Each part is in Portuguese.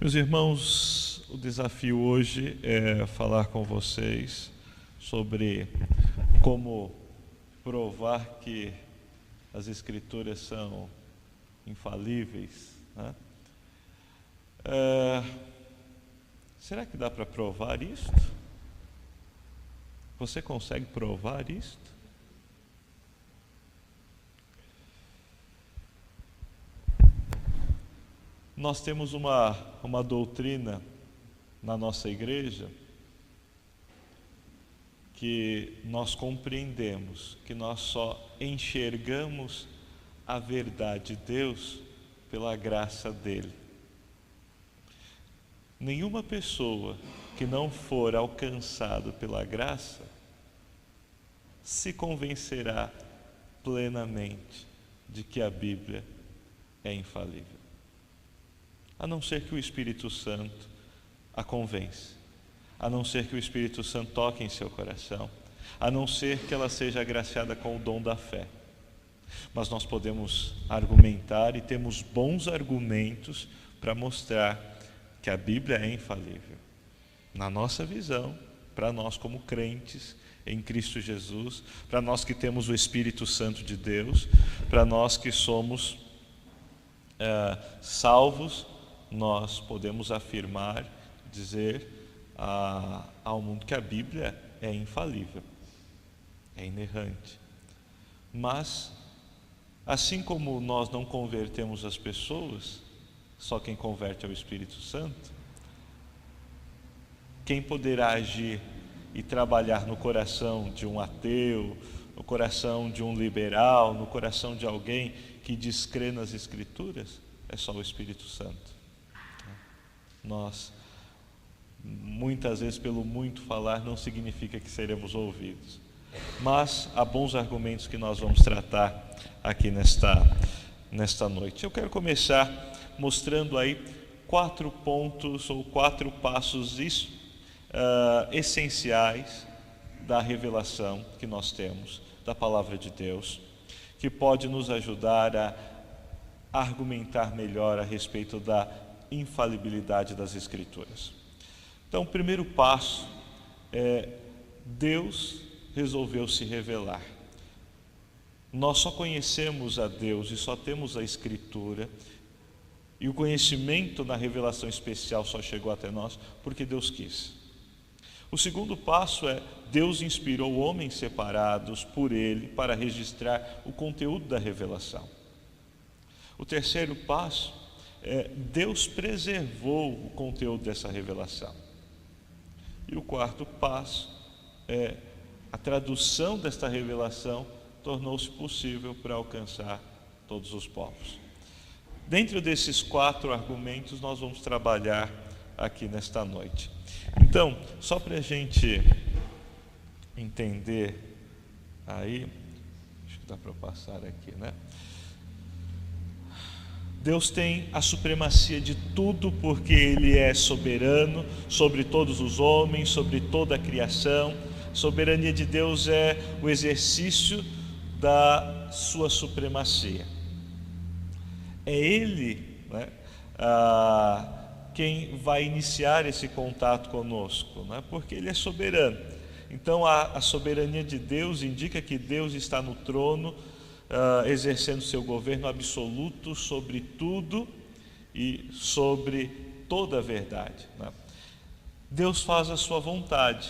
Meus irmãos, o desafio hoje é falar com vocês sobre como provar que as Escrituras são infalíveis, né? Será que dá para provar isto? Você consegue provar isto? Nós temos uma doutrina na nossa igreja que nós compreendemos que nós só enxergamos a verdade de Deus pela graça dele. Nenhuma pessoa que não for alcançada pela graça se convencerá plenamente de que a Bíblia é infalível, a não ser que o Espírito Santo a convence, a não ser que o Espírito Santo toque em seu coração, a não ser que ela seja agraciada com o dom da fé. Mas nós podemos argumentar e temos bons argumentos para mostrar que a Bíblia é infalível. Na nossa visão, para nós como crentes em Cristo Jesus, para nós que temos o Espírito Santo de Deus, para nós que somos salvos, nós podemos afirmar, dizer ao mundo que a Bíblia é infalível, é inerrante. Mas, assim como nós não convertemos as pessoas, só quem converte é o Espírito Santo, quem poderá agir e trabalhar no coração de um ateu, no coração de um liberal, no coração de alguém que descrê nas Escrituras, é só o Espírito Santo. Nós, muitas vezes, pelo muito falar, não significa que seremos ouvidos. Mas há bons argumentos que nós vamos tratar aqui nesta noite. Eu quero começar mostrando aí 4 pontos ou 4 passos essenciais da revelação que nós temos da Palavra de Deus, que pode nos ajudar a argumentar melhor a respeito da infalibilidade das Escrituras. Então, o primeiro passo é: Deus resolveu se revelar. Nós só conhecemos a Deus e só temos a Escritura, e o conhecimento na revelação especial só chegou até nós porque Deus quis. O segundo passo é: Deus inspirou homens separados por Ele para registrar o conteúdo da revelação. O terceiro passo é: Deus preservou o conteúdo dessa revelação. E o quarto passo é: a tradução desta revelação tornou-se possível para alcançar todos os povos. Dentro desses 4 argumentos, nós vamos trabalhar aqui nesta noite. Então, só para a gente entender aí, acho que dá para passar aqui, né? Deus tem a supremacia de tudo porque Ele é soberano sobre todos os homens, sobre toda a criação. A soberania de Deus é o exercício da sua supremacia. É Ele, né, quem vai iniciar esse contato conosco, né, porque Ele é soberano. Então a soberania de Deus indica que Deus está no trono, exercendo seu governo absoluto sobre tudo e sobre toda a verdade, né? Deus faz a sua vontade.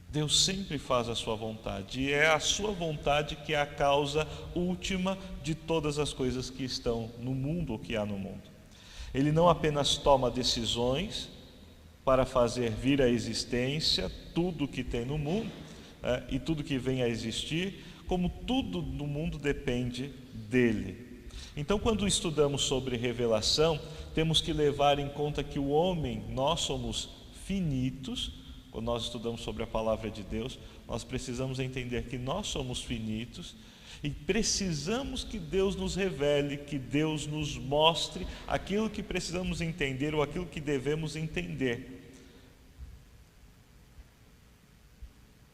Deus sempre faz a sua vontade, e é a sua vontade que é a causa última de todas as coisas que estão no mundo ou que há no mundo. Ele não apenas toma decisões para fazer vir à existência tudo que tem no mundo, e tudo que vem a existir, como tudo no mundo depende dele. Então, quando estudamos sobre revelação, temos que levar em conta que o homem, nós somos finitos. Quando nós estudamos sobre a Palavra de Deus, nós precisamos entender que nós somos finitos e precisamos que Deus nos revele, que Deus nos mostre aquilo que precisamos entender ou aquilo que devemos entender.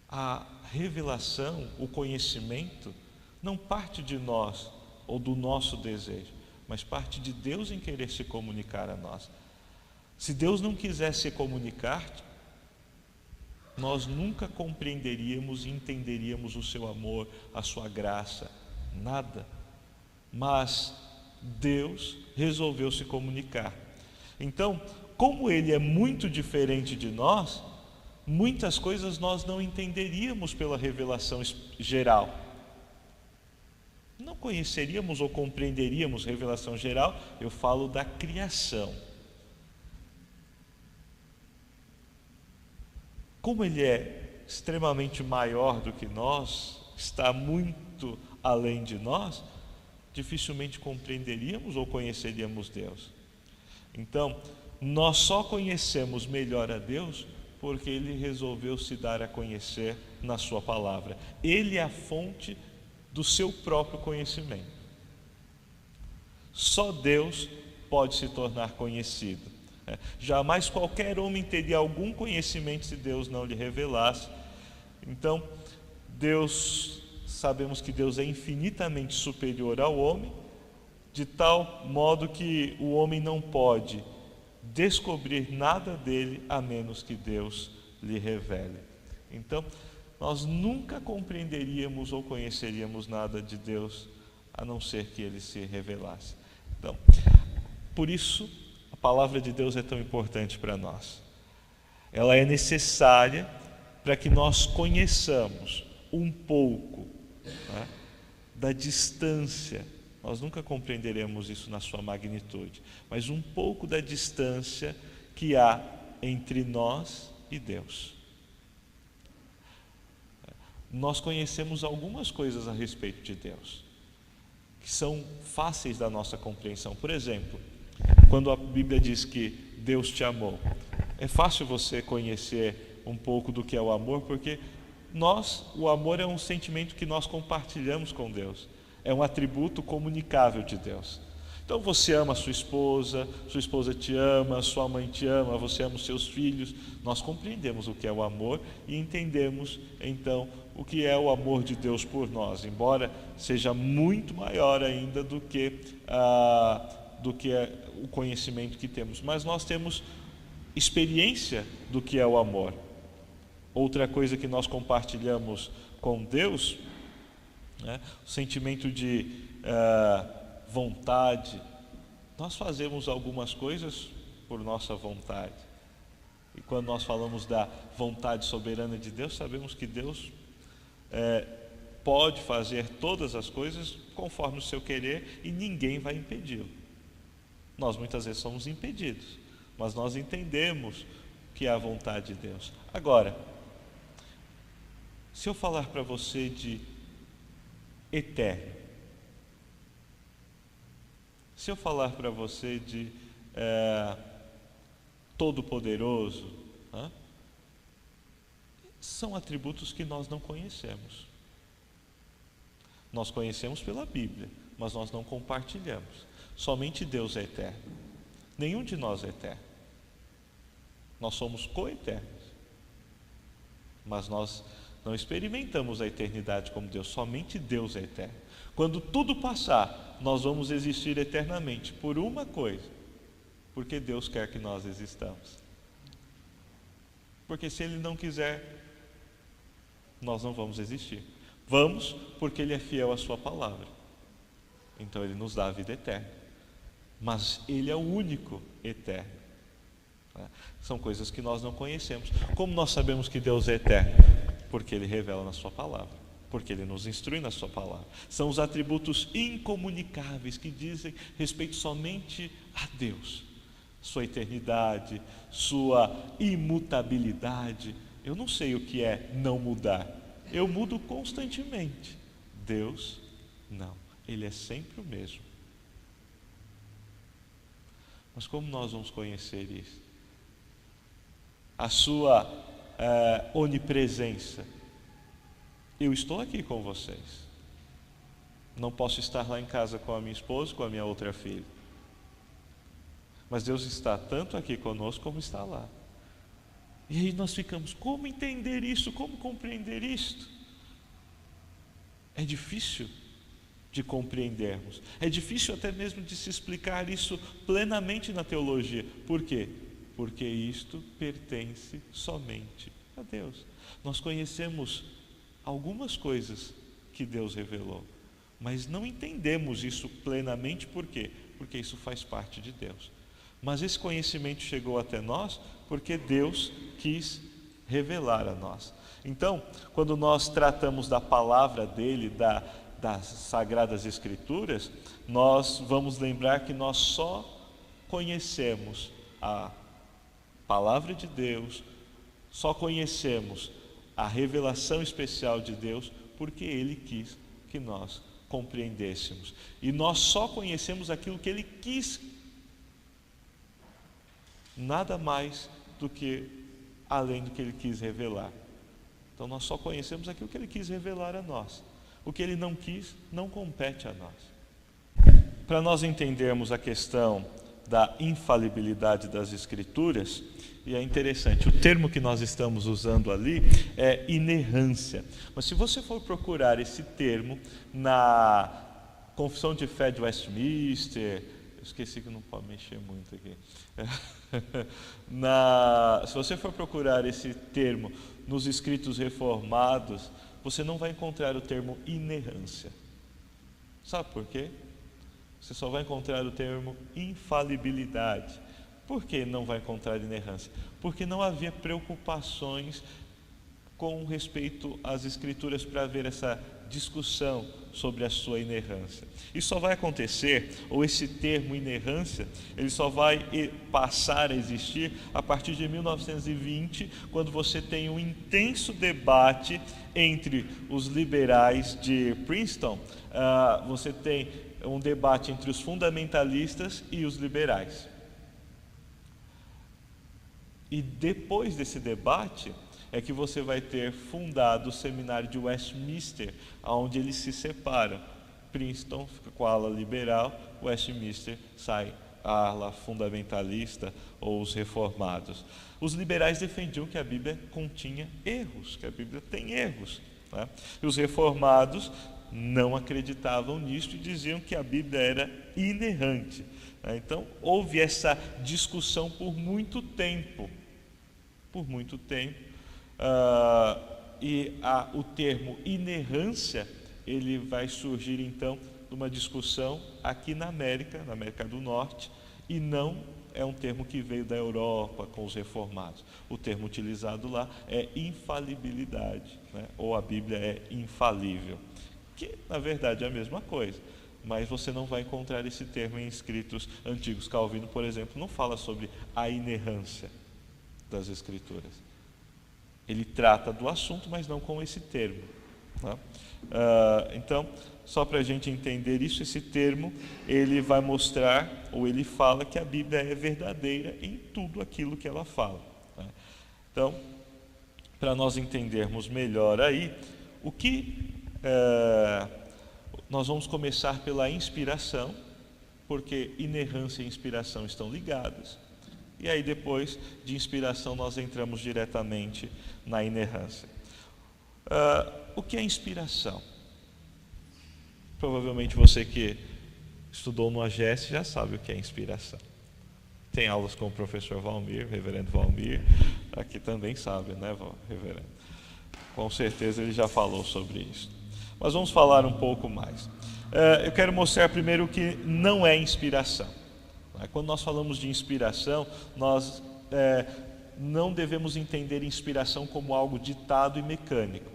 A revelação, o conhecimento, não parte de nós ou do nosso desejo, mas parte de Deus em querer se comunicar a nós. Se Deus não quisesse se comunicar, nós nunca compreenderíamos e entenderíamos o seu amor, a sua graça, nada. Mas Deus resolveu se comunicar. Então, como Ele é muito diferente de nós, muitas coisas nós não entenderíamos pela revelação geral. Não conheceríamos ou compreenderíamos revelação geral, eu falo da criação. Como Ele é extremamente maior do que nós, está muito além de nós, dificilmente compreenderíamos ou conheceríamos Deus. Então, nós só conhecemos melhor a Deus porque Ele resolveu se dar a conhecer na sua palavra. Ele é a fonte do seu próprio conhecimento. Só Deus pode se tornar conhecido. Jamais qualquer homem teria algum conhecimento se Deus não lhe revelasse. Então, sabemos que Deus é infinitamente superior ao homem, de tal modo que o homem não pode descobrir nada dele a menos que Deus lhe revele. Então, nós nunca compreenderíamos ou conheceríamos nada de Deus a não ser que Ele se revelasse. Então, por isso a palavra de Deus é tão importante para nós. Ela é necessária para que nós conheçamos um pouco, né, da distância. Nós nunca compreenderemos isso na sua magnitude, mas um pouco da distância que há entre nós e Deus. Nós conhecemos algumas coisas a respeito de Deus, que são fáceis da nossa compreensão. Por exemplo, quando a Bíblia diz que Deus te amou, é fácil você conhecer um pouco do que é o amor, porque o amor é um sentimento que nós compartilhamos com Deus. É um atributo comunicável de Deus. Então você ama sua esposa te ama, sua mãe te ama, você ama os seus filhos. Nós compreendemos o que é o amor e entendemos então o que é o amor de Deus por nós, embora seja muito maior ainda do que o conhecimento que temos. Mas nós temos experiência do que é o amor. Outra coisa que nós compartilhamos com Deus, o sentimento de vontade. Nós fazemos algumas coisas por nossa vontade, e quando nós falamos da vontade soberana de Deus, sabemos que Deus pode fazer todas as coisas conforme o seu querer e ninguém vai impedi-lo. Nós muitas vezes somos impedidos, mas nós entendemos que é a vontade de Deus. Agora, se eu falar para você de eterno, se eu falar para você de todo-poderoso, são atributos que nós não conhecemos. Nós conhecemos pela Bíblia, mas nós não compartilhamos. Somente Deus é eterno. Nenhum de nós é eterno. Nós somos co-eternos, mas nós não experimentamos a eternidade como Deus. Somente Deus é eterno. Quando tudo passar, nós vamos existir eternamente por uma coisa: porque Deus quer que nós existamos. Porque se Ele não quiser, nós não vamos existir. Vamos porque Ele é fiel à sua palavra. Então Ele nos dá a vida eterna. Mas Ele é o único eterno. São coisas que nós não conhecemos. Como nós sabemos que Deus é eterno? Porque Ele revela na sua palavra, porque Ele nos instrui na sua palavra. São os atributos incomunicáveis que dizem respeito somente a Deus. Sua eternidade, sua imutabilidade. Eu não sei o que é não mudar. Eu mudo constantemente. Deus, não. Ele é sempre o mesmo. Mas como nós vamos conhecer isso? A sua onipresença. Eu estou aqui com vocês. Não posso estar lá em casa com a minha esposa, com a minha outra filha. Mas Deus está tanto aqui conosco como está lá. E aí nós ficamos, como entender isso? Como compreender isto? É difícil. de compreendermos. É difícil até mesmo de se explicar isso plenamente na teologia. Por quê? Porque isto pertence somente a Deus. Nós conhecemos algumas coisas que Deus revelou, mas não entendemos isso plenamente. Por quê? Porque isso faz parte de Deus. Mas esse conhecimento chegou até nós porque Deus quis revelar a nós. Então, quando nós tratamos da palavra dele, das Sagradas Escrituras, nós vamos lembrar que nós só conhecemos a palavra de Deus, só conhecemos a revelação especial de Deus porque Ele quis que nós compreendêssemos. E nós só conhecemos aquilo que Ele quis, nada mais do que além do que Ele quis revelar. Então nós só conhecemos aquilo que Ele quis revelar a nós. O que Ele não quis, não compete a nós. Para nós entendermos a questão da infalibilidade das Escrituras, e é interessante, o termo que nós estamos usando ali é inerrância. Mas se você for procurar esse termo na Confissão de Fé de Westminster, eu esqueci que não pode mexer muito aqui. Se você for procurar esse termo nos escritos reformados, você não vai encontrar o termo inerrância. Sabe por quê? Você só vai encontrar o termo infalibilidade. Por que não vai encontrar inerrância? Porque não havia preocupações com respeito às Escrituras para haver essa discussão sobre a sua inerrância. Isso só vai acontecer, ou esse termo inerrância, ele só vai passar a existir a partir de 1920, quando você tem um intenso debate entre os liberais de Princeton. Você tem um debate entre os fundamentalistas e os liberais. E depois desse debate é que você vai ter fundado o seminário de Westminster, onde eles se separam. Princeton fica com a ala liberal, Westminster sai a ala fundamentalista ou os reformados. Os liberais defendiam que a Bíblia continha erros, que a Bíblia tem erros, né? E os reformados não acreditavam nisso e diziam que a Bíblia era inerrante, né? Então houve essa discussão por muito tempo. O termo inerrância, ele vai surgir então numa discussão aqui na América do Norte, e não é um termo que veio da Europa com os reformados. O termo utilizado lá é infalibilidade, né? Ou a Bíblia é infalível, que na verdade é a mesma coisa, mas você não vai encontrar esse termo em escritos antigos. Calvino, por exemplo, não fala sobre a inerrância das Escrituras. Ele trata do assunto, mas não com esse termo, né? Então, só para a gente entender isso, esse termo, ele vai mostrar, ou ele fala que a Bíblia é verdadeira em tudo aquilo que ela fala, né? Então, para nós entendermos melhor aí, nós vamos começar pela inspiração, porque inerrância e inspiração estão ligadas. E aí depois de inspiração nós entramos diretamente na inerrância. O que é inspiração? Provavelmente você que estudou no AGS já sabe o que é inspiração. Tem aulas com o professor Valmir, reverendo Valmir, aqui também sabe, né, reverendo? Com certeza ele já falou sobre isso. Mas vamos falar um pouco mais. Eu quero mostrar primeiro o que não é inspiração. Quando nós falamos de inspiração, nós não devemos entender inspiração como algo ditado e mecânico.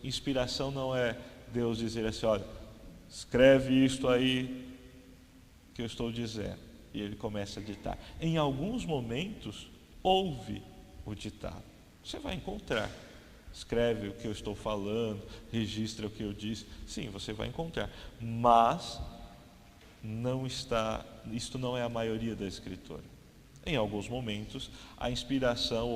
Inspiração não é Deus dizer assim: olha, escreve isto aí que eu estou dizendo, e ele começa a ditar. Em alguns momentos, ouve o ditado. Você vai encontrar. Escreve o que eu estou falando, registra o que eu disse. Sim, você vai encontrar. Mas isto não é a maioria da Escritura. Em alguns momentos, a inspiração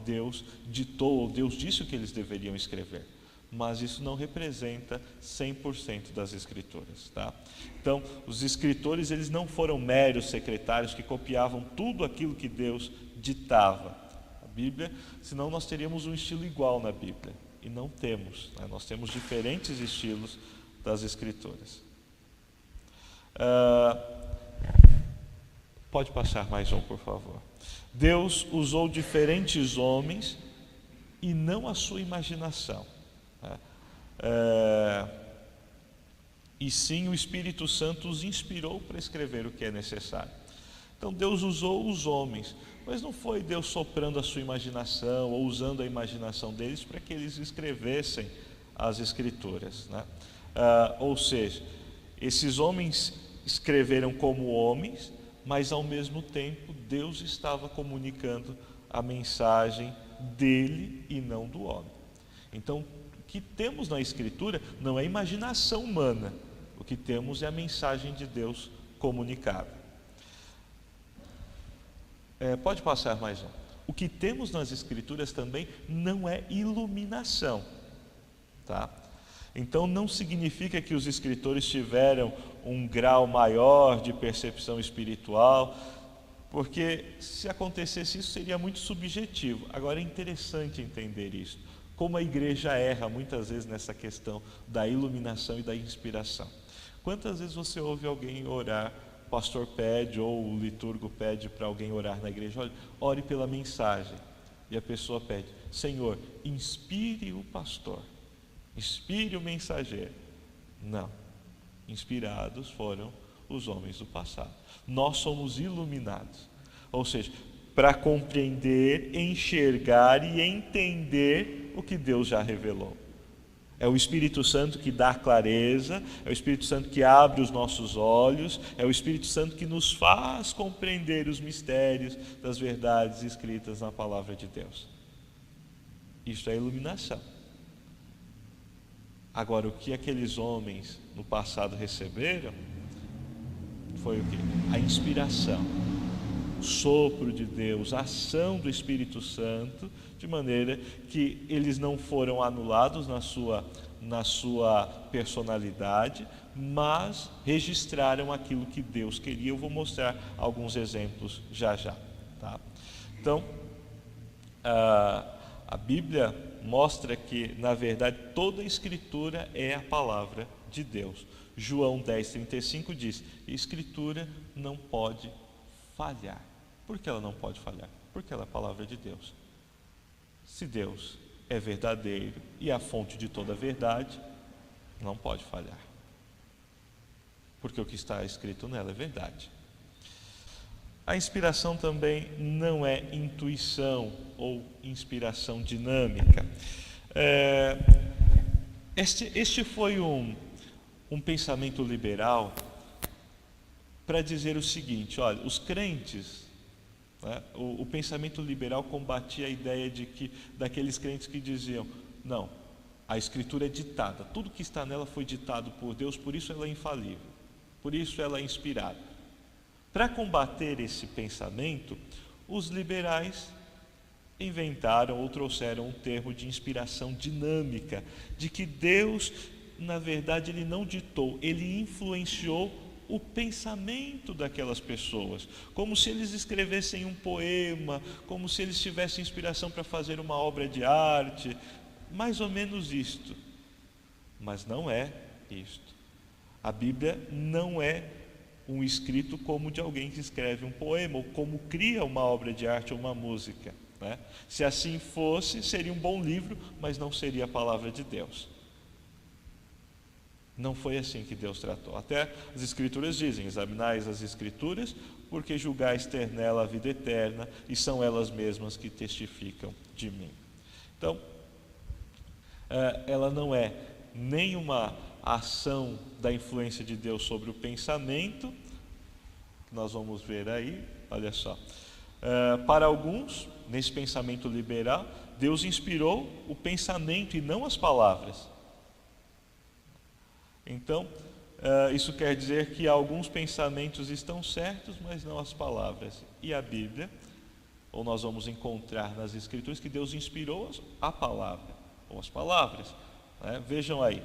Deus ditou, ou Deus disse o que eles deveriam escrever, mas isso não representa 100% das Escrituras, tá? Então, os escritores, eles não foram meros secretários que copiavam tudo aquilo que Deus ditava. A Bíblia, senão nós teríamos um estilo igual na Bíblia. e não temos, né? Nós temos diferentes estilos das Escrituras. Pode passar mais um, por favor. Deus usou diferentes homens e não a sua imaginação, né? E sim o Espírito Santo os inspirou para escrever o que é necessário. Então Deus usou os homens, mas não foi Deus soprando a sua imaginação ou usando a imaginação deles para que eles escrevessem as Escrituras, né? Ou seja, esses homens escreveram como homens, mas ao mesmo tempo Deus estava comunicando a mensagem dele e não do homem. Então, o que temos na Escritura não é imaginação humana, o que temos é a mensagem de Deus comunicada. Pode passar mais um. O que temos nas Escrituras também não é iluminação, tá? Então não significa que os escritores tiveram um grau maior de percepção espiritual, porque se acontecesse isso seria muito subjetivo. Agora é interessante entender isso, como a igreja erra muitas vezes nessa questão da iluminação e da inspiração. Quantas vezes você ouve alguém orar, o pastor pede ou o liturgo pede para alguém orar na igreja, olha, ore pela mensagem, e a pessoa pede, Senhor, inspire o pastor, inspire o mensageiro. Não, inspirados foram os homens do passado. Nós somos iluminados, ou seja, para compreender, enxergar e entender o que Deus já revelou. É o Espírito Santo que dá clareza, é o Espírito Santo que abre os nossos olhos, é o Espírito Santo que nos faz compreender os mistérios das verdades escritas na palavra de Deus. Isso é iluminação. Agora, o que aqueles homens no passado receberam foi o quê? A inspiração, o sopro de Deus, a ação do Espírito Santo, de maneira que eles não foram anulados na sua personalidade, mas registraram aquilo que Deus queria. Eu vou mostrar alguns exemplos já, tá? Então, a Bíblia mostra que, na verdade, toda a Escritura é a palavra de Deus. João 10:35 diz, a Escritura não pode falhar. Por que ela não pode falhar? Porque ela é a palavra de Deus. Se Deus é verdadeiro e a fonte de toda a verdade, não pode falhar. Porque o que está escrito nela é verdade. A inspiração também não é intuição ou inspiração dinâmica. Este foi um pensamento liberal para dizer o seguinte, olha, os crentes, né, o pensamento liberal combatia a ideia daqueles crentes que diziam, não, a Escritura é ditada, tudo que está nela foi ditado por Deus, por isso ela é infalível, por isso ela é inspirada. Para combater esse pensamento, os liberais inventaram ou trouxeram um termo de inspiração dinâmica, de que Deus, na verdade, Ele não ditou, Ele influenciou o pensamento daquelas pessoas, como se eles escrevessem um poema, como se eles tivessem inspiração para fazer uma obra de arte, mais ou menos isto. Mas não é isto. A Bíblia não é um escrito como de alguém que escreve um poema, ou como cria uma obra de arte ou uma música, né? Se assim fosse, seria um bom livro, mas não seria a palavra de Deus. Não foi assim que Deus tratou. Até as Escrituras dizem, examinais as Escrituras, porque julgais ter nela a vida eterna, e são elas mesmas que testificam de mim. Então, ela não é nenhuma ação da influência de Deus sobre o pensamento, nós vamos ver aí, olha só. Para alguns, nesse pensamento liberal, Deus inspirou o pensamento e não as palavras. Então, isso quer dizer que alguns pensamentos estão certos, mas não as palavras. E a Bíblia, ou nós vamos encontrar nas Escrituras que Deus inspirou a palavra, ou as palavras, né? Vejam aí,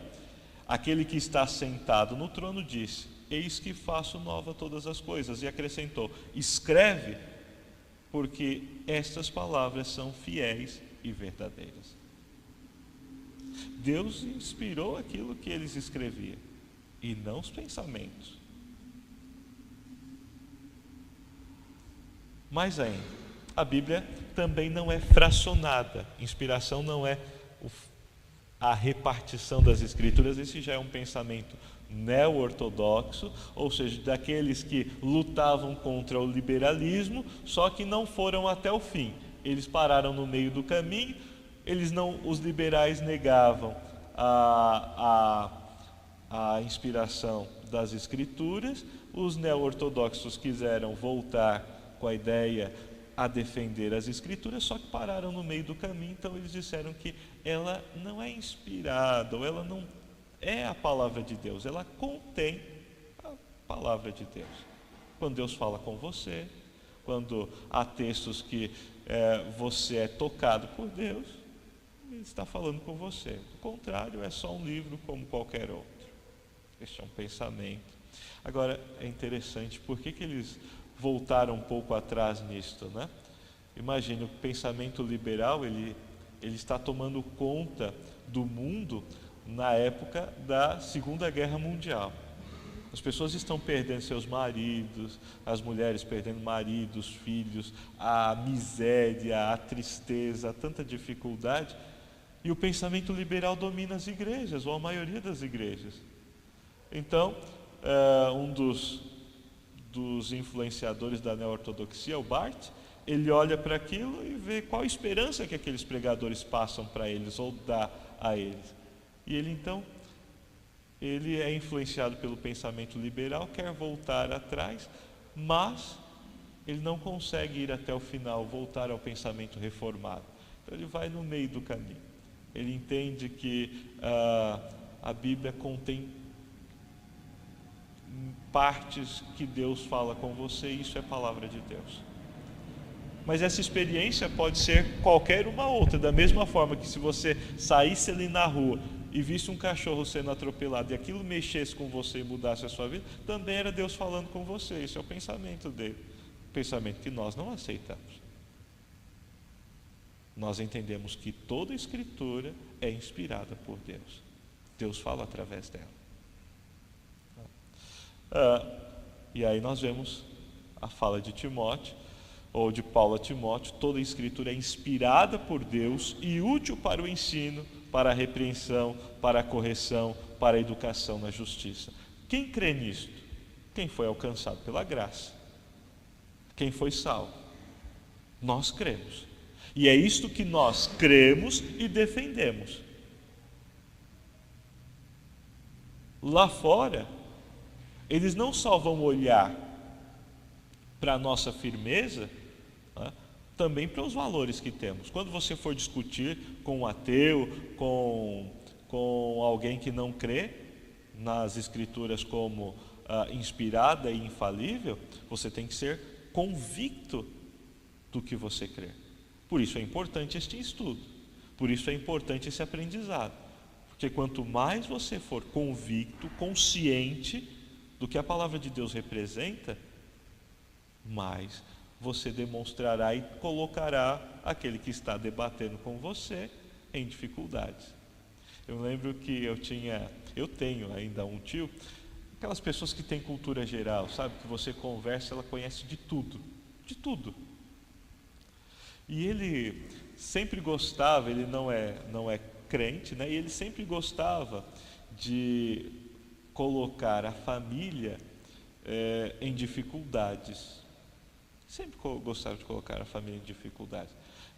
aquele que está sentado no trono disse, eis que faço nova todas as coisas, e acrescentou, escreve, porque estas palavras são fiéis e verdadeiras. Deus inspirou aquilo que eles escreviam, e não os pensamentos. Mais ainda, a Bíblia também não é fracionada. Inspiração não é a repartição das Escrituras. Esse já é um pensamento neo-ortodoxo, ou seja, daqueles que lutavam contra o liberalismo, só que não foram até o fim. Eles pararam no meio do caminho. Os liberais negavam a inspiração das Escrituras. Os neo-ortodoxos quiseram voltar com a ideia a defender as Escrituras, só que pararam no meio do caminho. Então eles disseram que ela não é inspirada, ou ela não é a palavra de Deus, ela contém a palavra de Deus. Quando Deus fala com você, quando há textos que você é tocado por Deus, Ele está falando com você. Do contrário, é só um livro como qualquer outro. Este é um pensamento. Agora, é interessante, por que eles voltaram um pouco atrás nisto, né? Imagine, o pensamento liberal, ele está tomando conta do mundo na época da Segunda Guerra Mundial. As pessoas estão perdendo seus maridos, as mulheres perdendo maridos, filhos, a miséria, a tristeza, tanta dificuldade. E o pensamento liberal domina as igrejas, ou a maioria das igrejas. Então, um dos influenciadores da neo-ortodoxia, o Barth, ele olha para aquilo e vê qual a esperança que aqueles pregadores passam para eles, ou dá a eles. E ele é influenciado pelo pensamento liberal, quer voltar atrás, mas ele não consegue ir até o final, voltar ao pensamento reformado. Então ele vai no meio do caminho. Ele entende que a Bíblia contém partes que Deus fala com você, e isso é palavra de Deus. Mas essa experiência pode ser qualquer uma outra, da mesma forma que se você saísse ali na rua e visse um cachorro sendo atropelado e aquilo mexesse com você e mudasse a sua vida, também era Deus falando com você. Esse é o pensamento dele, o pensamento que nós não aceitamos. Nós entendemos que toda a Escritura é inspirada por Deus. Deus fala através dela. E aí nós vemos a fala de Timóteo, ou de Paulo a Timóteo: toda a Escritura é inspirada por Deus e útil para o ensino, para a repreensão, para a correção, para a educação na justiça. Quem crê nisto? Quem foi alcançado pela graça, quem foi salvo. Nós cremos, e é isto que nós cremos e defendemos. Lá fora, eles não só vão olhar para a nossa firmeza, né, também para os valores que temos. Quando você for discutir com um ateu, com alguém que não crê nas Escrituras como inspirada e infalível, você tem que ser convicto do que você crê. Por isso é importante este estudo, por isso é importante esse aprendizado, porque quanto mais você for convicto, consciente do que a palavra de Deus representa, mais você demonstrará e colocará aquele que está debatendo com você em dificuldades. Eu lembro que eu tenho ainda um tio, aquelas pessoas que têm cultura geral, sabe, que você conversa, ela conhece de tudo, de tudo. E ele sempre gostava, ele não é crente, né? E ele sempre gostava de colocar a família em dificuldades. Sempre gostava de colocar a família em dificuldades.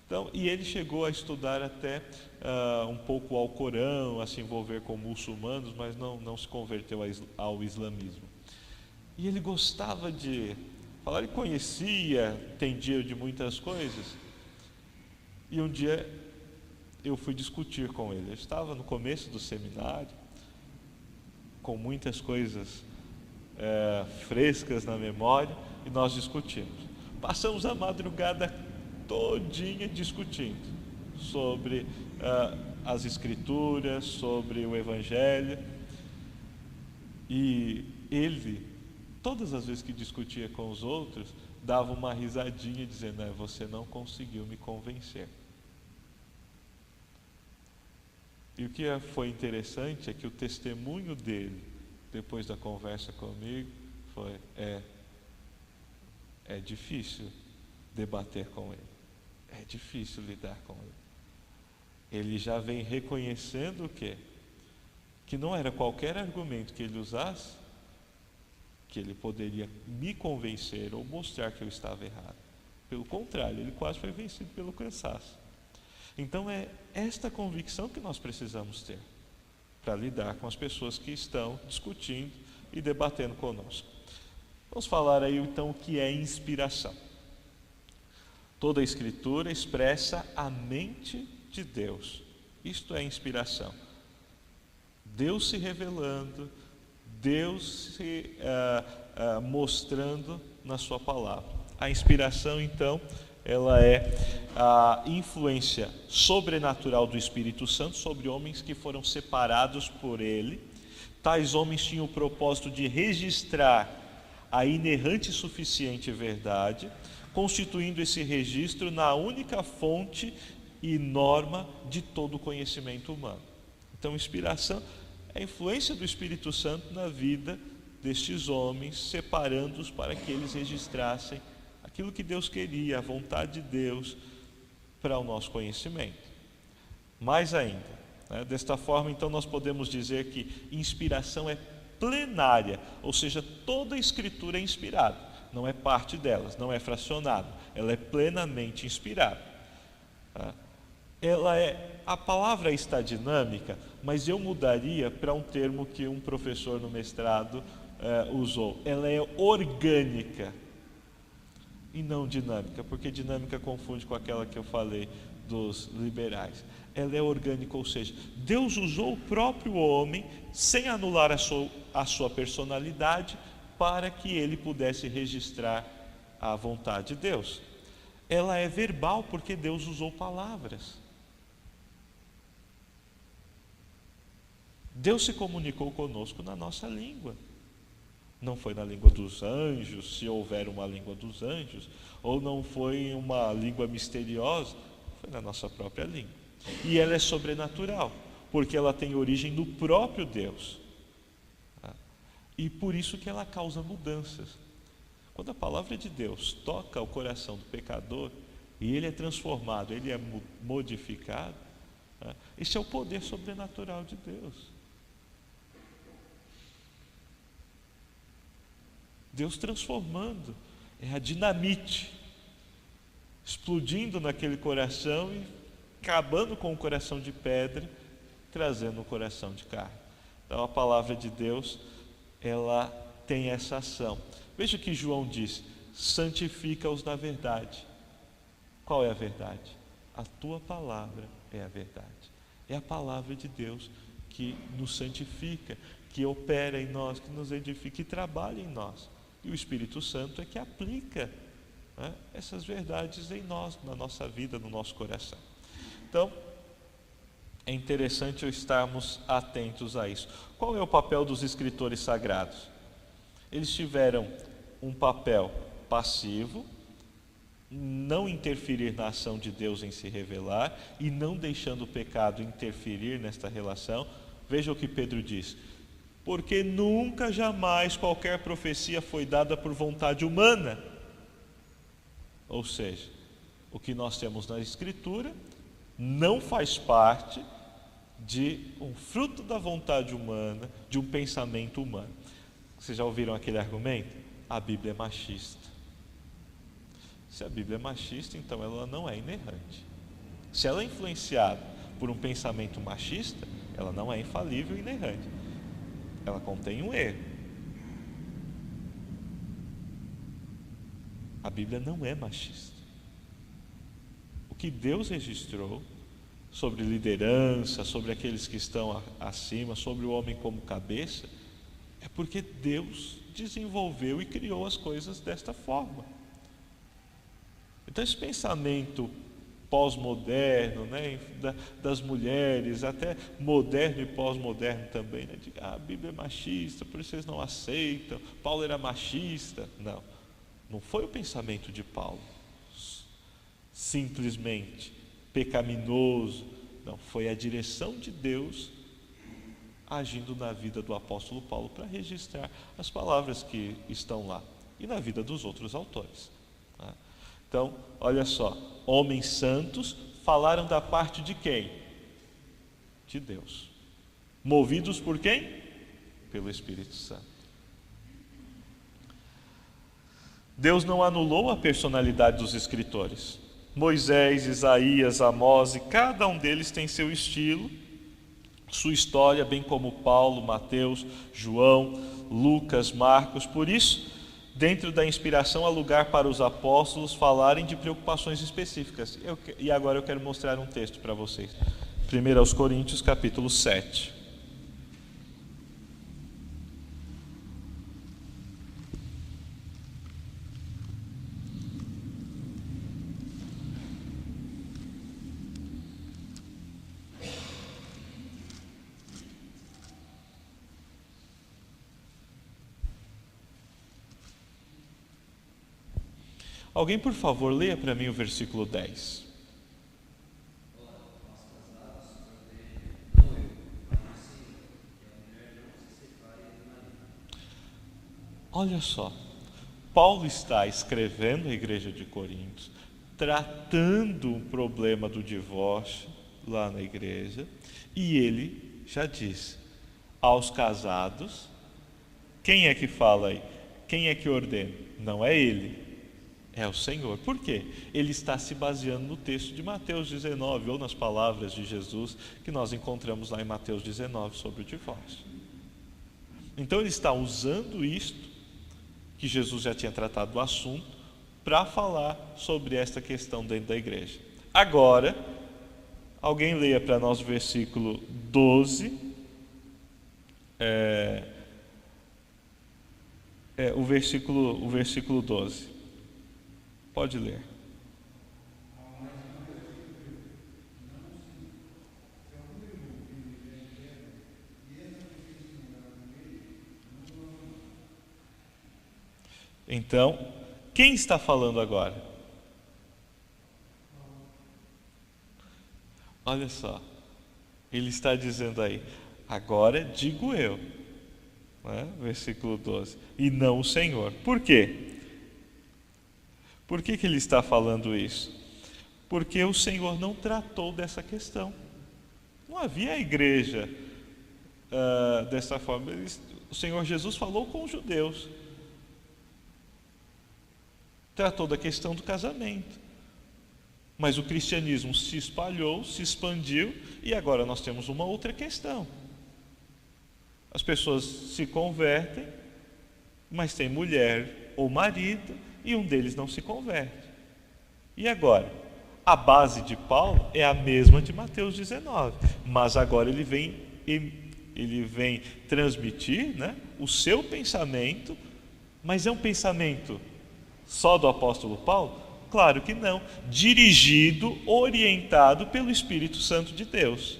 Então, e ele chegou a estudar até um pouco ao Corão, a se envolver com muçulmanos, mas não se converteu ao islamismo. E ele gostava de falar, ele conhecia, entendia de muitas coisas. E um dia eu fui discutir com ele. Eu estava no começo do seminário, com muitas coisas frescas na memória, e nós discutimos. Passamos a madrugada todinha discutindo sobre as Escrituras, sobre o Evangelho. E ele, todas as vezes que discutia com os outros, dava uma risadinha dizendo: você não conseguiu me convencer. E o que foi interessante é que o testemunho dele, depois da conversa comigo, foi: é difícil debater com ele, é difícil lidar com ele. Ele já vem reconhecendo o quê? Que não era qualquer argumento que ele usasse que ele poderia me convencer ou mostrar que eu estava errado. Pelo contrário, ele quase foi vencido pelo cansaço. Então é esta convicção que nós precisamos ter para lidar com as pessoas que estão discutindo e debatendo conosco. Vamos falar aí então o que é inspiração. Toda a Escritura expressa a mente de Deus. Isto é inspiração. Deus se revelando, Deus se mostrando na sua palavra. A inspiração, então, ela é a influência sobrenatural do Espírito Santo sobre homens que foram separados por Ele. Tais homens tinham o propósito de registrar a inerrante e suficiente verdade, constituindo esse registro na única fonte e norma de todo o conhecimento humano. Então, inspiração é a influência do Espírito Santo na vida destes homens, separando-os para que eles registrassem aquilo que Deus queria, a vontade de Deus para o nosso conhecimento. Mais ainda, desta forma, então, nós podemos dizer que inspiração é plenária, ou seja, toda a Escritura é inspirada, não é parte delas, não é fracionada, ela é plenamente inspirada. A palavra está dinâmica, mas eu mudaria para um termo que um professor no mestrado usou. Ela é orgânica e não dinâmica, porque dinâmica confunde com aquela que eu falei dos liberais. Ela é orgânica, ou seja, Deus usou o próprio homem, sem anular a sua personalidade, para que ele pudesse registrar a vontade de Deus. Ela é verbal, porque Deus usou palavras. Deus se comunicou conosco na nossa língua. Não foi na língua dos anjos, se houver uma língua dos anjos, ou não foi uma língua misteriosa, foi na nossa própria língua. E ela é sobrenatural, porque ela tem origem no próprio Deus. E por isso que ela causa mudanças. Quando a palavra de Deus toca o coração do pecador, e ele é transformado, ele é modificado, esse é o poder sobrenatural de Deus. Deus transformando, é a dinamite, explodindo naquele coração e acabando com o coração de pedra, trazendo um coração de carne. Então a palavra de Deus, ela tem essa ação. Veja o que João diz: santifica-os na verdade. Qual é a verdade? A tua palavra é a verdade. É a palavra de Deus que nos santifica, que opera em nós, que nos edifica, que trabalha em nós. E o Espírito Santo é que aplica essas verdades em nós, na nossa vida, no nosso coração. Então, é interessante estarmos atentos a isso. Qual é o papel dos escritores sagrados? Eles tiveram um papel passivo, não interferir na ação de Deus em se revelar e não deixando o pecado interferir nesta relação. Veja o que Pedro diz: porque nunca, jamais qualquer profecia foi dada por vontade humana. Ou seja, o que nós temos na Escritura não faz parte de um fruto da vontade humana, de um pensamento humano. Vocês já ouviram aquele argumento? A Bíblia é machista. Se a Bíblia é machista, então ela não é inerrante. Se ela é influenciada por um pensamento machista, ela não é infalível e inerrante. Ela contém um erro. A Bíblia não é machista. O que Deus registrou sobre liderança, sobre aqueles que estão acima, sobre o homem como cabeça, é porque Deus desenvolveu e criou as coisas desta forma. Então esse pensamento pós-moderno, das mulheres, até moderno e pós-moderno também, de a Bíblia é machista, por isso vocês não aceitam, Paulo era machista. Não foi o pensamento de Paulo, simplesmente pecaminoso, Não, foi a direção de Deus agindo na vida do apóstolo Paulo para registrar as palavras que estão lá e na vida dos outros autores. Então, olha só, homens santos falaram da parte de quem? De Deus. Movidos por quem? Pelo Espírito Santo. Deus não anulou a personalidade dos escritores. Moisés, Isaías, Amós, e cada um deles tem seu estilo, sua história, bem como Paulo, Mateus, João, Lucas, Marcos. Por isso, dentro da inspiração, há lugar para os apóstolos falarem de preocupações específicas. E agora eu quero mostrar um texto para vocês. 1 Coríntios, capítulo 7. Alguém, por favor, leia para mim o versículo 10. Olha só, Paulo está escrevendo à igreja de Corinto, tratando um problema do divórcio lá na igreja, e ele já diz, aos casados, quem é que fala aí? Quem é que ordena? Não é ele. É o Senhor. Por quê? Ele está se baseando no texto de Mateus 19, ou nas palavras de Jesus que nós encontramos lá em Mateus 19 sobre o divórcio. Então ele está usando isto, que Jesus já tinha tratado do assunto, para falar sobre esta questão dentro da igreja. Agora, alguém leia para nós o versículo 12, o versículo 12. Pode ler. Então, quem está falando agora? Olha só, ele está dizendo aí, agora digo eu, né? Versículo 12, e não o Senhor. Por quê? Por que ele está falando isso? Porque o Senhor não tratou dessa questão. Não havia igreja dessa forma. O Senhor Jesus falou com os judeus. Tratou da questão do casamento. Mas o cristianismo se espalhou, se expandiu, e agora nós temos uma outra questão. As pessoas se convertem, mas tem mulher ou marido, e um deles não se converte. E agora? A base de Paulo é a mesma de Mateus 19, mas agora ele vem transmitir, né, o seu pensamento, mas é um pensamento só do apóstolo Paulo? Claro que não. Dirigido, orientado pelo Espírito Santo de Deus.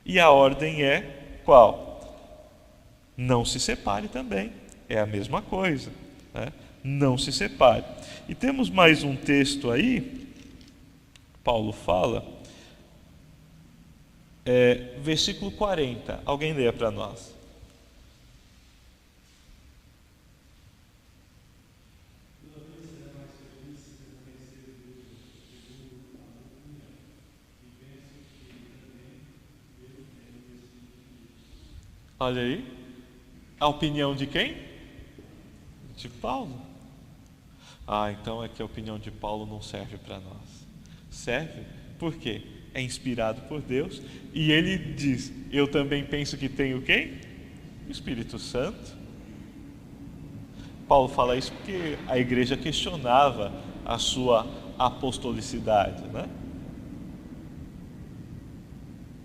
E a ordem é qual? Não se separe também. É a mesma coisa, né? Não se separe. E temos mais um texto aí, Paulo fala, versículo 40, alguém leia para nós. Olha aí, a opinião de quem? De Paulo. Então é que a opinião de Paulo não serve para nós. Serve? Por quê? É inspirado por Deus, e ele diz, eu também penso que tenho quem? O Espírito Santo. Paulo fala isso porque a igreja questionava a sua apostolicidade, né?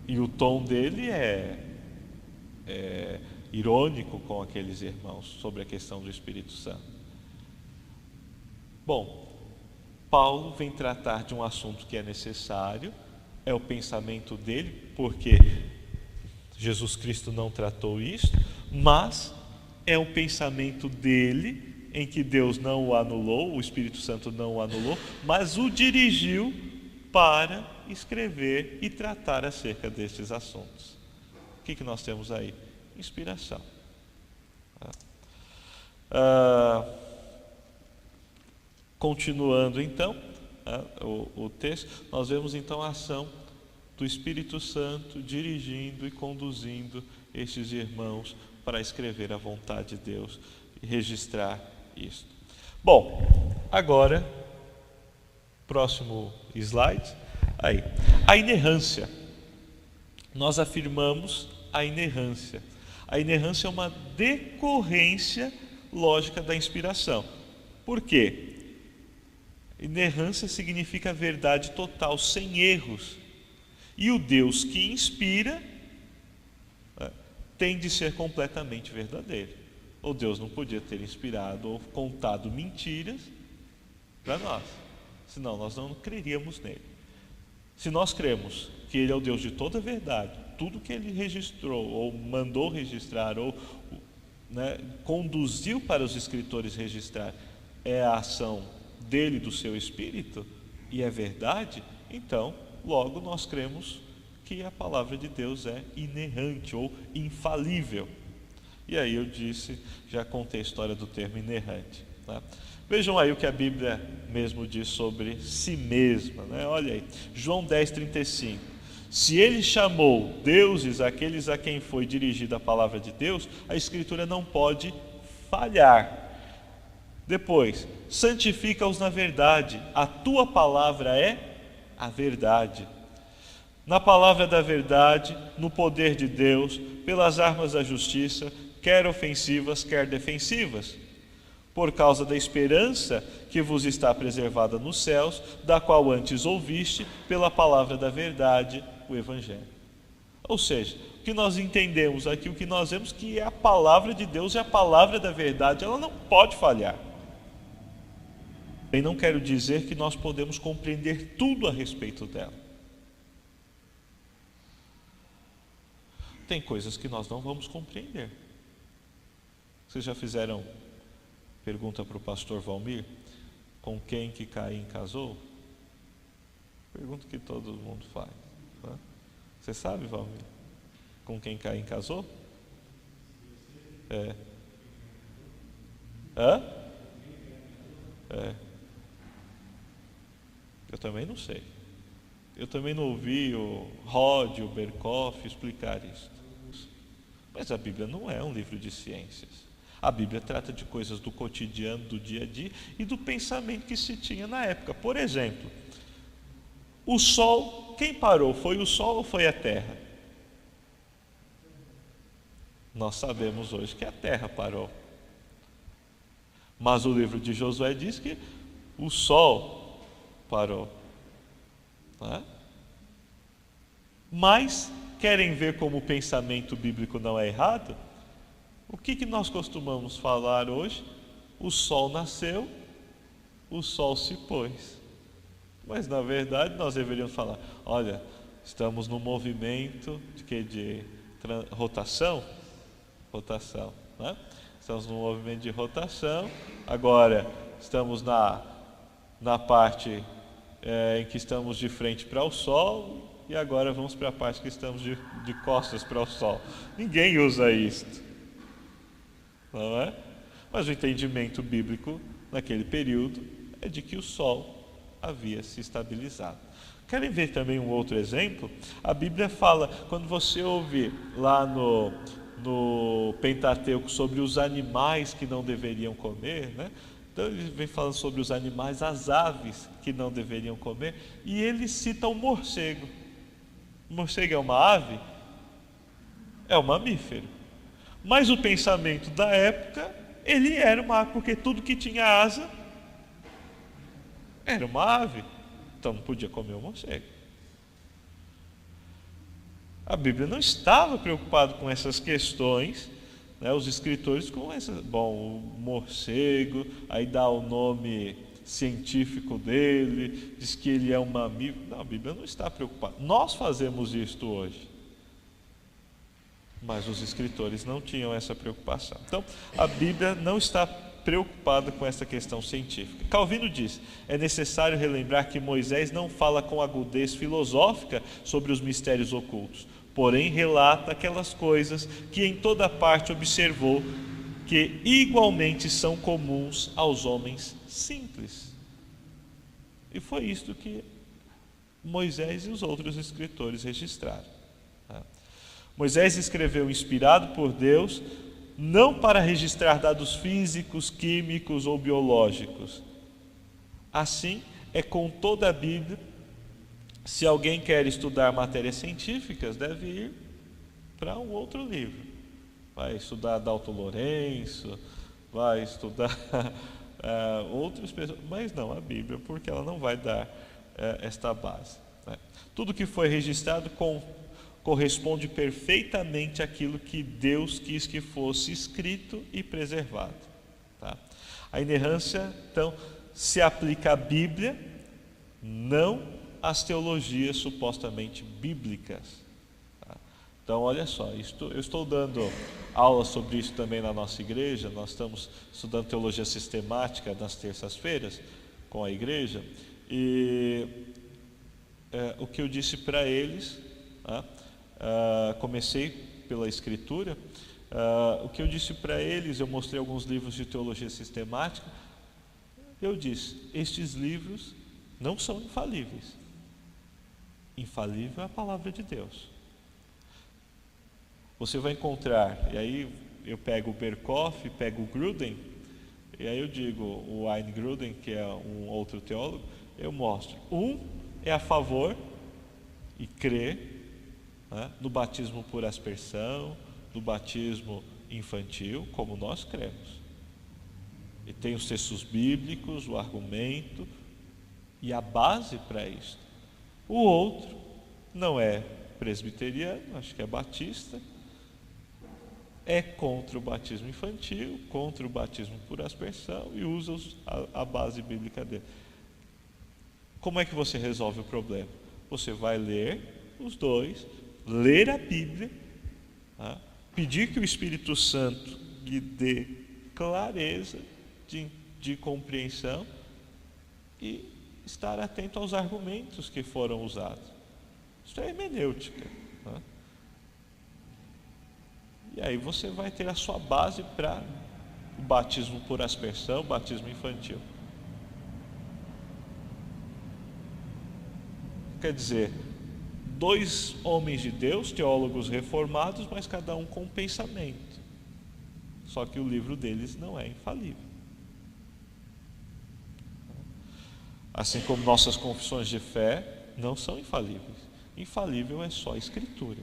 E o tom dele é irônico com aqueles irmãos sobre a questão do Espírito Santo. Bom, Paulo vem tratar de um assunto que é necessário, é o pensamento dele, porque Jesus Cristo não tratou isso, mas é o pensamento dele, em que Deus não o anulou, o Espírito Santo não o anulou, mas o dirigiu para escrever e tratar acerca destes assuntos. O que nós temos aí? Inspiração. Continuando então o texto, nós vemos então a ação do Espírito Santo dirigindo e conduzindo estes irmãos para escrever a vontade de Deus e registrar isso. Bom, agora, próximo slide, aí, a inerrância. Nós afirmamos a inerrância. A inerrância é uma decorrência lógica da inspiração. Por quê? Inerrância significa verdade total, sem erros. E o Deus que inspira tem de ser completamente verdadeiro. O Deus não podia ter inspirado ou contado mentiras para nós, senão nós não creríamos nele. Se nós cremos que ele é o Deus de toda a verdade, tudo que ele registrou ou mandou registrar ou conduziu para os escritores registrar é a ação dele, do seu Espírito, e é verdade, então logo nós cremos que a palavra de Deus é inerrante ou infalível. E aí eu já contei a história do termo inerrante. Vejam aí o que a Bíblia mesmo diz sobre si mesma. Olha aí, João 10,35. Se ele chamou deuses aqueles a quem foi dirigida a palavra de Deus, a Escritura não pode falhar. Depois, santifica-os na verdade, a tua palavra é a verdade. Na palavra da verdade, no poder de Deus, pelas armas da justiça, quer ofensivas, quer defensivas, por causa da esperança que vos está preservada nos céus, da qual antes ouviste, pela palavra da verdade, o Evangelho. Ou seja, o que nós entendemos aqui, o que nós vemos que é a palavra de Deus, é a palavra da verdade, ela não pode falhar. Eu não quero dizer que nós podemos compreender tudo a respeito dela. Tem coisas que nós não vamos compreender. Vocês já fizeram pergunta para o pastor Valmir? Com quem que Caim casou? Pergunta que todo mundo faz. Você sabe, Valmir? Com quem Caim casou? Eu também não sei. Eu também não ouvi o Rod, o Berkoff explicar isso. Mas a Bíblia não é um livro de ciências. A Bíblia trata de coisas do cotidiano, do dia a dia e do pensamento que se tinha na época. Por exemplo, o sol, quem parou? Foi o sol ou foi a terra? Nós sabemos hoje que a terra parou. Mas o livro de Josué diz que o sol parou. Mas querem ver como o pensamento bíblico não é errado? O que nós costumamos falar hoje? O sol nasceu, o sol se pôs. Mas na verdade nós deveríamos falar: olha, estamos num movimento de rotação, Estamos num movimento de rotação. Agora estamos na parte em que estamos de frente para o sol. E agora vamos para a parte que estamos de costas para o sol. Ninguém usa isto, não é? Mas o entendimento bíblico naquele período é de que o sol havia se estabilizado. Querem ver também um outro exemplo? A Bíblia fala, quando você ouve lá no Pentateuco sobre os animais que não deveriam comer, Então ele vem falando sobre os animais, as aves que não deveriam comer, e ele cita o morcego. O morcego é uma ave? É um mamífero. Mas o pensamento da época, ele era uma ave, porque tudo que tinha asa era uma ave. Então não podia comer o morcego. A Bíblia não estava preocupada com essas questões, os escritores com essa. Bom, o morcego, aí dá o nome científico dele, diz que ele é um mamífero. Não, a Bíblia não está preocupada. Nós fazemos isto hoje, mas os escritores não tinham essa preocupação. Então, a Bíblia não está preocupada com essa questão científica. Calvino diz: é necessário relembrar que Moisés não fala com agudez filosófica sobre os mistérios ocultos, porém relata aquelas coisas que em toda parte observou, que igualmente são comuns aos homens simples. E foi isto que Moisés e os outros escritores registraram. Moisés escreveu inspirado por Deus, não para registrar dados físicos, químicos ou biológicos. Assim é com toda a Bíblia. Se alguém quer estudar matérias científicas, deve ir para um outro livro. Vai estudar Dalton Lourenço, vai estudar outras pessoas, mas não a Bíblia, porque ela não vai dar esta base. Tudo que foi registrado corresponde perfeitamente àquilo que Deus quis que fosse escrito e preservado. Tá? A inerrância, então, se aplica à Bíblia, não às teologias supostamente bíblicas. Tá? Então, olha só, eu estou dando aula sobre isso também na nossa igreja. Nós estamos estudando teologia sistemática nas terças-feiras com a igreja, e o que eu disse para eles, comecei pela escritura, o que eu disse para eles, eu mostrei alguns livros de teologia sistemática, eu disse: estes livros não são infalíveis. Infalível é a palavra de Deus. Você vai encontrar, e aí eu pego o Berkhoff, pego o Gruden, e aí eu digo, o Wayne Gruden, que é um outro teólogo, eu mostro, um é a favor e crê no batismo por aspersão, no batismo infantil, como nós cremos. E tem os textos bíblicos, o argumento e a base para isso. O outro não é presbiteriano, acho que é batista, é contra o batismo infantil, contra o batismo por aspersão e usa a base bíblica dele. Como é que você resolve o problema? Você vai ler os dois, ler a Bíblia, pedir que o Espírito Santo lhe dê clareza de compreensão e estar atento aos argumentos que foram usados. Isso é hermenêutica. E aí você vai ter a sua base para o batismo por aspersão, o batismo infantil. Quer dizer, dois homens de Deus, teólogos reformados, mas cada um com um pensamento. Só que o livro deles não é infalível. Assim como nossas confissões de fé não são infalíveis. Infalível é só a Escritura,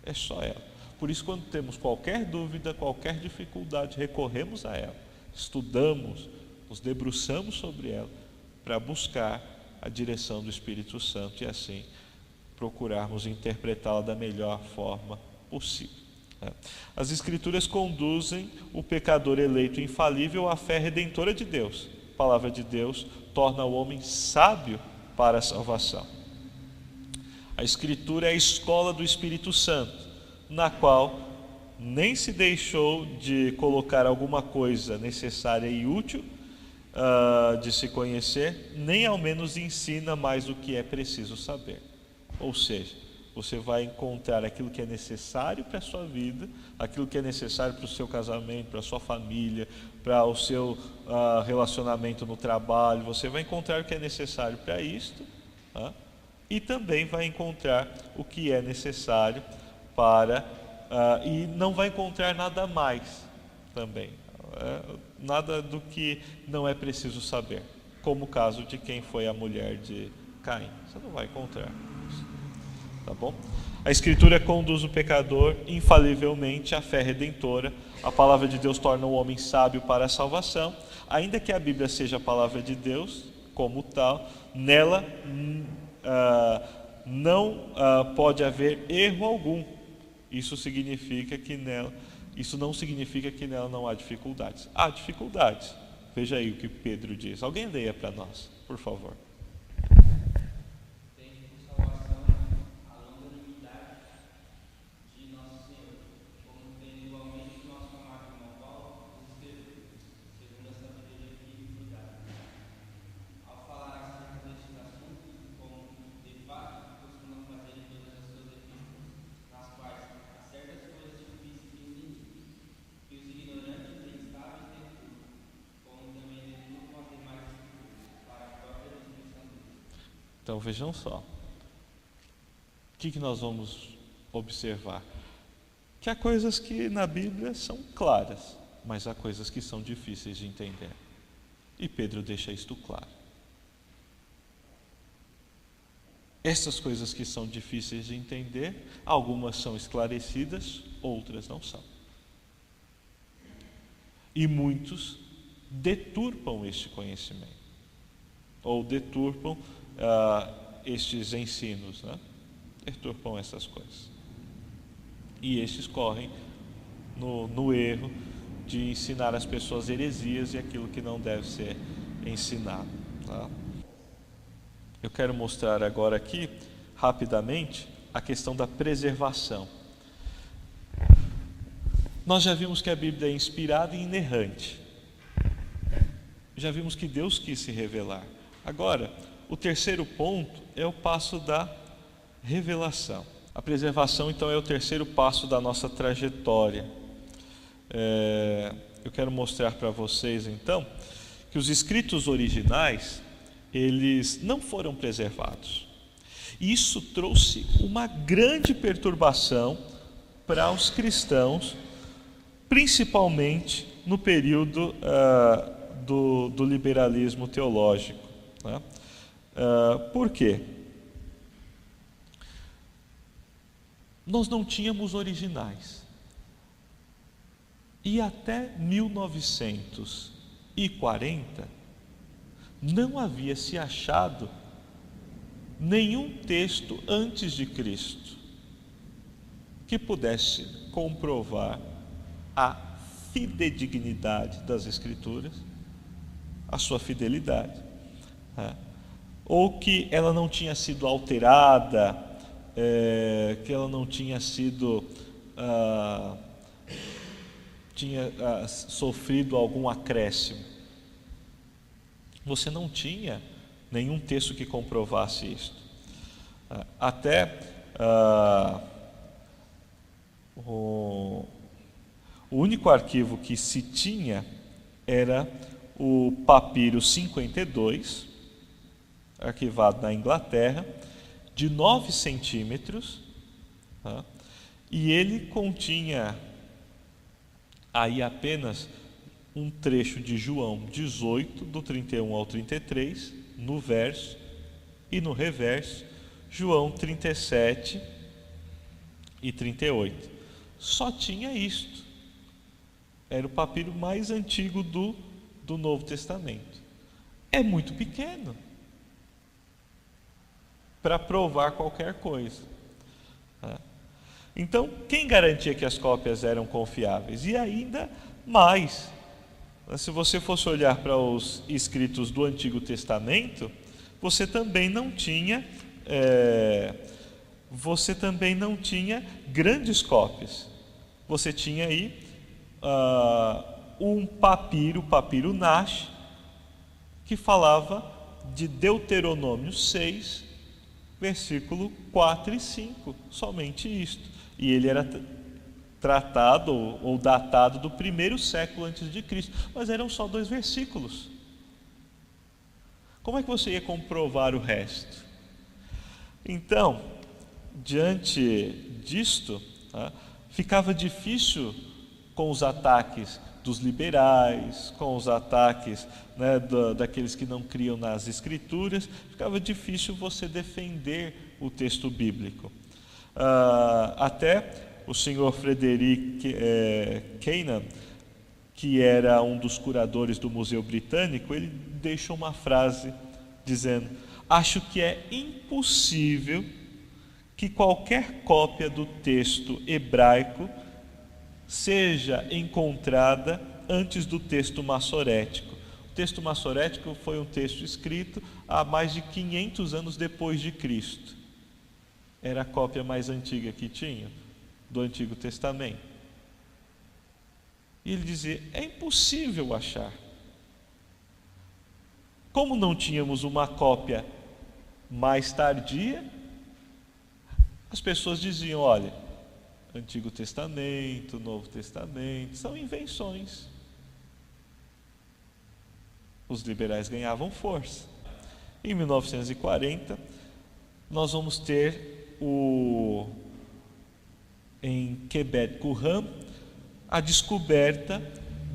é só ela. Por isso, quando temos qualquer dúvida, qualquer dificuldade, recorremos a ela, estudamos, nos debruçamos sobre ela, para buscar a direção do Espírito Santo e assim procurarmos interpretá-la da melhor forma possível. As Escrituras conduzem o pecador eleito infalível à fé redentora de Deus. A palavra de Deus torna o homem sábio para a salvação. A Escritura é a escola do Espírito Santo, na qual nem se deixou de colocar alguma coisa necessária e útil de se conhecer, nem ao menos ensina mais o que é preciso saber. Ou seja, você vai encontrar aquilo que é necessário para a sua vida, aquilo que é necessário para o seu casamento, para a sua família, para o seu relacionamento no trabalho. Você vai encontrar o que é necessário para isto, e também vai encontrar o que é necessário e não vai encontrar nada mais também, nada do que não é preciso saber, como o caso de quem foi a mulher de Caim. Você não vai encontrar isso, tá bom? A Escritura conduz o pecador infalivelmente à fé redentora. A palavra de Deus torna o homem sábio para a salvação. Ainda que a Bíblia seja a palavra de Deus como tal, nela não pode haver erro algum. Isso não significa que nela não há dificuldades. Há dificuldades. Veja aí o que Pedro diz. Alguém leia para nós, por favor. Então vejam só, o que nós vamos observar? Que há coisas que na Bíblia são claras, mas há coisas que são difíceis de entender. E Pedro deixa isto claro. Essas coisas que são difíceis de entender, algumas são esclarecidas, outras não são. E muitos deturpam este conhecimento, ou deturpam estes ensinos, né? Deturpam essas coisas. E estes correm no erro de ensinar as pessoas heresias e aquilo que não deve ser ensinado, tá? Eu quero mostrar agora aqui, rapidamente, a questão da preservação. Nós já vimos que a Bíblia é inspirada e inerrante. Já vimos que Deus quis se revelar. Agora, o terceiro ponto é o passo da revelação. A preservação, então, é o terceiro passo da nossa trajetória. Eu quero mostrar para vocês, então, que os escritos originais, eles não foram preservados. Isso trouxe uma grande perturbação para os cristãos, principalmente no período do liberalismo teológico, né? Por quê? Nós não tínhamos originais. E até 1940 não havia se achado nenhum texto antes de Cristo que pudesse comprovar a fidedignidade das Escrituras, a sua fidelidade, né? Ou que ela não tinha sido alterada, que ela não tinha sido sofrido algum acréscimo. Você não tinha nenhum texto que comprovasse isto. Até o único arquivo que se tinha era o papiro 52, arquivado na Inglaterra, de 9 centímetros, tá? E ele continha aí apenas um trecho de João 18, do 31 ao 33, no verso, e no reverso, João 37 e 38. Só tinha isto. Era o papiro mais antigo do Novo Testamento. É muito pequeno para provar qualquer coisa. Então, quem garantia que as cópias eram confiáveis? E ainda mais, se você fosse olhar para os escritos do Antigo Testamento, você também não tinha grandes cópias. Você tinha aí um papiro, o papiro Nash, que falava de Deuteronômio 6, versículo 4 e 5, somente isto. E ele era tratado ou datado do primeiro século antes de Cristo, mas eram só 2 versículos. Como é que você ia comprovar o resto? Então, diante disto, ficava difícil com os ataques dos liberais, com os ataques, né, daqueles que não criam nas Escrituras, ficava difícil você defender o texto bíblico. Até o senhor Frederick Kennan, que era um dos curadores do Museu Britânico, ele deixou uma frase dizendo: acho que é impossível que qualquer cópia do texto hebraico seja encontrada antes do texto massorético. O texto massorético foi um texto escrito há mais de 500 anos depois de Cristo. Era a cópia mais antiga que tinha do Antigo Testamento. E ele dizia: é impossível achar. Como não tínhamos uma cópia mais tardia, as pessoas diziam: olha, Antigo Testamento, Novo Testamento, são invenções. Os liberais ganhavam força. Em 1940, nós vamos ter em Quebet Qumran a descoberta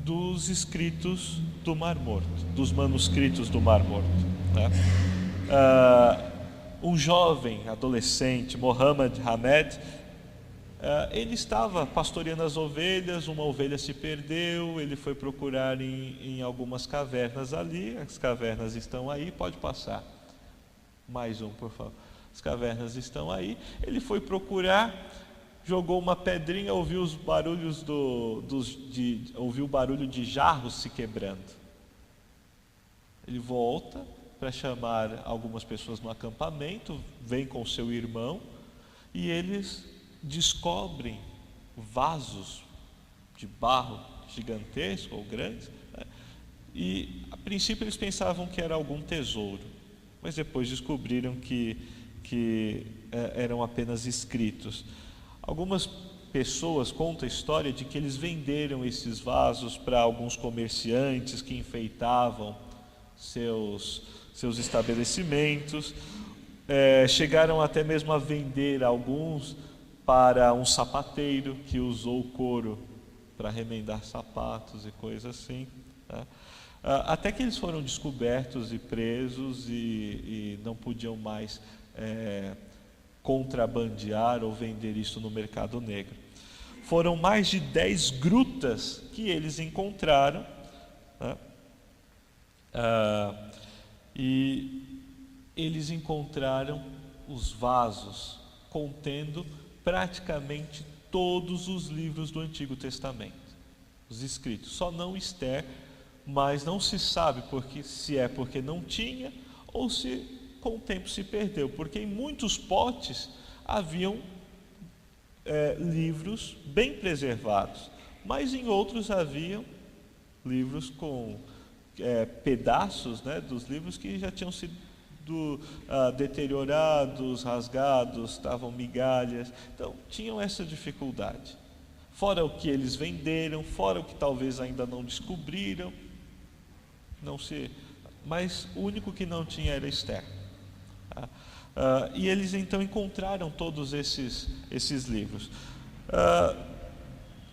dos escritos do Mar Morto, dos manuscritos do Mar Morto, né? Um jovem adolescente, Mohammed Hamed, ele estava pastoreando as ovelhas, uma ovelha se perdeu, ele foi procurar em algumas cavernas ali, as cavernas estão aí, pode passar, mais um por favor, as cavernas estão aí, ele foi procurar, jogou uma pedrinha, ouviu os barulhos ouviu o barulho de jarros se quebrando, ele volta para chamar algumas pessoas no acampamento, vem com seu irmão, e eles descobrem vasos de barro gigantesco ou grandes, né? E a princípio eles pensavam que era algum tesouro, mas depois descobriram que eram apenas escritos. Algumas pessoas contam a história de que eles venderam esses vasos para alguns comerciantes que enfeitavam seus estabelecimentos, chegaram até mesmo a vender alguns para um sapateiro que usou o couro para remendar sapatos e coisas assim, né? Até que eles foram descobertos e presos e não podiam mais contrabandear ou vender isso no mercado negro. Foram mais de 10 grutas que eles encontraram, né? E eles encontraram os vasos contendo praticamente todos os livros do Antigo Testamento, os escritos, só não Esther, mas não se sabe se é porque não tinha ou se com o tempo se perdeu, porque em muitos potes haviam livros bem preservados, mas em outros haviam livros com pedaços, né, dos livros que já tinham sido deteriorados, rasgados, estavam migalhas, então tinham essa dificuldade. Fora o que eles venderam, fora o que talvez ainda não descobriram, mas o único que não tinha era Esther. E eles então encontraram todos esses livros.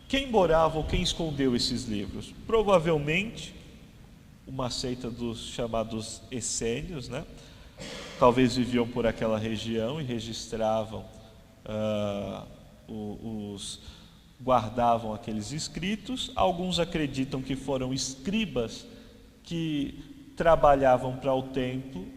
Quem morava ou quem escondeu esses livros? Provavelmente uma seita dos chamados essênios, né? Talvez viviam por aquela região e registravam, guardavam aqueles escritos. Alguns acreditam que foram escribas que trabalhavam para o templo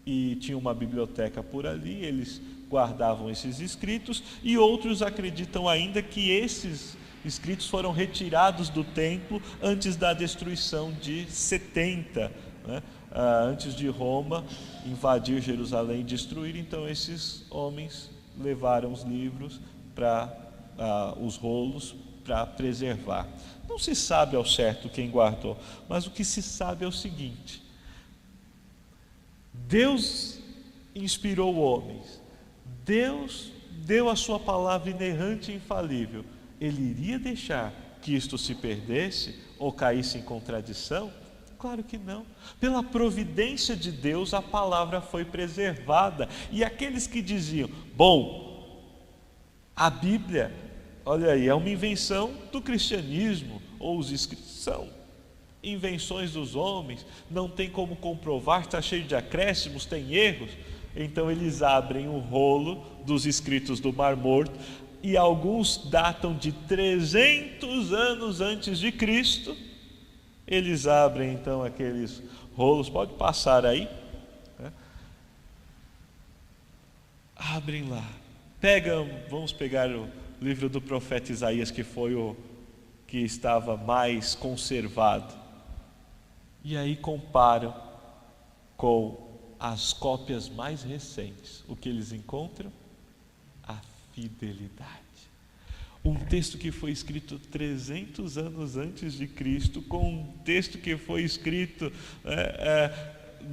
e tinham uma biblioteca por ali, eles guardavam esses escritos, e outros acreditam ainda que esses escritos foram retirados do templo antes da destruição de 70, né? Antes de Roma invadir Jerusalém e destruir. Então esses homens levaram os livros os rolos para preservar. Não se sabe ao certo quem guardou, mas o que se sabe é o seguinte: Deus inspirou homens, Deus deu a sua palavra inerrante e infalível. Ele iria deixar que isto se perdesse ou caísse em contradição? Claro que não. Pela providência de Deus, a palavra foi preservada. E aqueles que diziam: bom, a Bíblia, olha aí, é uma invenção do cristianismo, ou os escritos são invenções dos homens, não tem como comprovar, está cheio de acréscimos, tem erros. Então eles abrem o rolo dos escritos do Mar Morto, e alguns datam de 300 anos antes de Cristo. Eles abrem então aqueles rolos, pode passar aí, né? Abrem lá, vamos pegar o livro do profeta Isaías, que foi o que estava mais conservado, e aí comparam com as cópias mais recentes. O que eles encontram? A fidelidade. Um texto que foi escrito 300 anos antes de Cristo, com um texto que foi escrito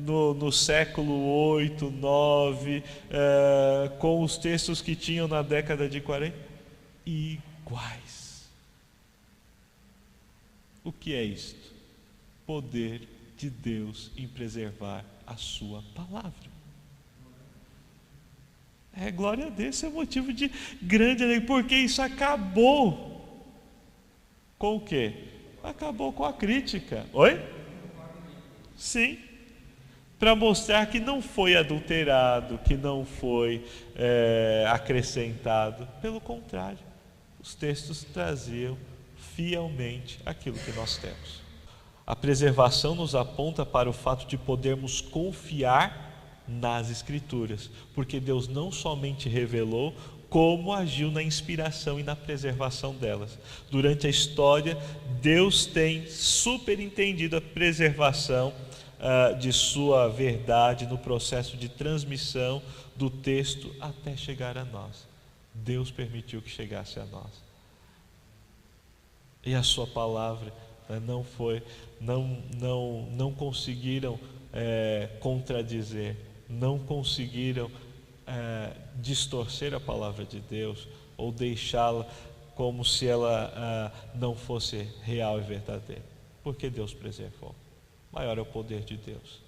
no século 8, 9, com os textos que tinham na década de 40, iguais. O que é isto? Poder de Deus em preservar a sua palavra. Glória a Deus, isso é motivo de grande alegria, porque isso acabou com o quê? Acabou com a crítica. Oi? Sim. Para mostrar que não foi adulterado, que não foi acrescentado. Pelo contrário, os textos traziam fielmente aquilo que nós temos. A preservação nos aponta para o fato de podermos confiar nas Escrituras, porque Deus não somente revelou, como agiu na inspiração e na preservação delas. Durante a história, Deus tem superentendido a preservação de sua verdade no processo de transmissão do texto até chegar a nós. Deus permitiu que chegasse a nós. E a sua palavra não conseguiram contradizer, não conseguiram distorcer a palavra de Deus ou deixá-la como se ela não fosse real e verdadeira, porque Deus preservou. Maior é o poder de Deus.